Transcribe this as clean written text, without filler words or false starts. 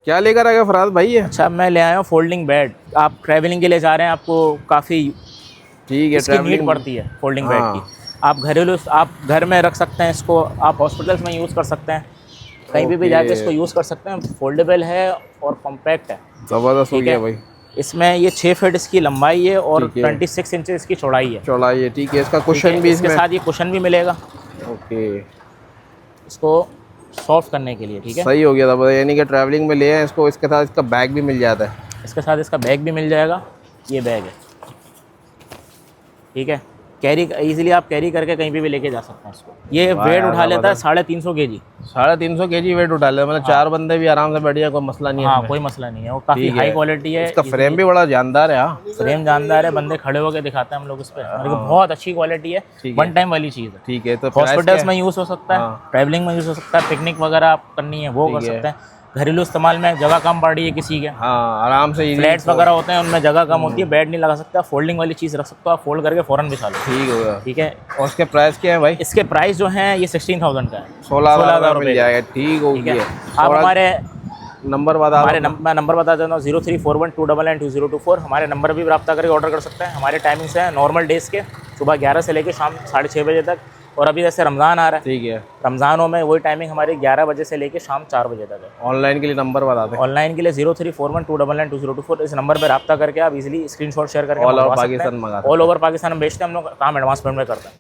क्या लेकर आ गए फराज भाई ये? अच्छा, मैं ले आया हूँ फोल्डिंग बेड। आप ट्रैवलिंग के लिए जा रहे हैं, आपको काफ़ी ठीक है, इसकी नीड ट्रैवलिंग। पड़ती है फोल्डिंग बेड की। हाँ। आप घरेलू, आप घर में रख सकते हैं इसको, आप हॉस्पिटल्स में यूज़ कर सकते हैं, कहीं भी ओके, जाके इसको यूज़ कर सकते हैं। फोल्डेबल है और कॉम्पैक्ट है। ज़बरदस्त हो ठीक गया है, भाई। इसमें ये 6 फीट इसकी लंबाई है और ठीक है, 26 इंच इसकी चौड़ाई है। चौड़ाई है। ठीक है, इसका ठीक है, कुशन भी इसके इसमें। साथ ये कुशन भी मिलेगा ओके, इसको सॉफ्ट करने के लिए। ठीक है, सही हो गया था, यानी कि ट्रैवलिंग में ले आए इसको, इसके साथ इसका बैग भी मिल जाता है। इसके साथ इसका बैग भी मिल जाएगा। ये बैग है, ठीक है, कैरी इजीली आप कैरी करके कहीं पे भी लेके जा सकते हैं इसको। ये वाह वेट यार, उठा लेता है ज़बरदस्त। 350 kg। 350 kg वेट उठा लेता, मतलब 4 बंदे भी आराम से बैठ जाए, कोई मसला नहीं है हाँ, इसमें। कोई मसला नहीं है, वो काफ़ी ठीक हाई है, क्वालिटी है। इसका फ्रेम भी बड़ा जानदार है। हाँ, फ्रेम जानदार है, बंदे खड़े होकर दिखाते हैं हम लोग इस पर, मेरे को बहुत अच्छी क्वालिटी है। ठीक है। वन टाइम वाली चीज़ है। ठीक है, तो प्राइस क्या हॉस्पिटल्स है? में यूज़ हो सकता है, हाँ। ट्रैवलिंग में यूज़ हो सकता है, पिकनिक वगैरह आप करनी है वो कर ठीक है। सकते हैं। घरेलू इस्तेमाल में जगह कम पड़ रही है किसी के, हाँ, आराम से easy फ्लैट्स वगैरह होते हैं उनमें जगह कम होती है, बेड नहीं लगा सकता, फोल्डिंग वाली चीज़ रख सकते हो आप, फोल्ड करके फ़ौरन बिछा लो। ठीक होगा। ठीक है, और इसके प्राइस क्या है भाई? इसके प्राइस जो हैं ये 16,000 का है। 16,000 रुपये मिल का। जाएगा। ठीक हो ठीक है, गया। आप और हमारे नंबर बता दो अपना। मैं नंबर बता देता हूँ, 0341299224। हमारे नंबर भी रब्ता करके ऑर्डर कर सकते हैं। हमारे टाइमिंग्स हैं नॉर्मल डेज़ के, सुबह 11 से लेकर शाम 6:30 बजे तक। और अभी जैसे रमज़ान आ रहा है, ठीक है। रमज़ानों में वही टाइमिंग हमारी 11 बजे से लेकर शाम 4 बजे तक है। ऑनलाइन के लिए नंबर बता दें। ऑनलाइन के लिए 0341299224, इस नंबर पर रब्ता करके आप इजीली स्क्रीनशॉट शेयर करके ऑल ओवर मंगवा सकते पाकिस्तान हैं। मंगा ऑल सकते ओवर पाकिस्तान में बेचते हैं हम लोग, काम एडवांस पेमेंट में करते हैं।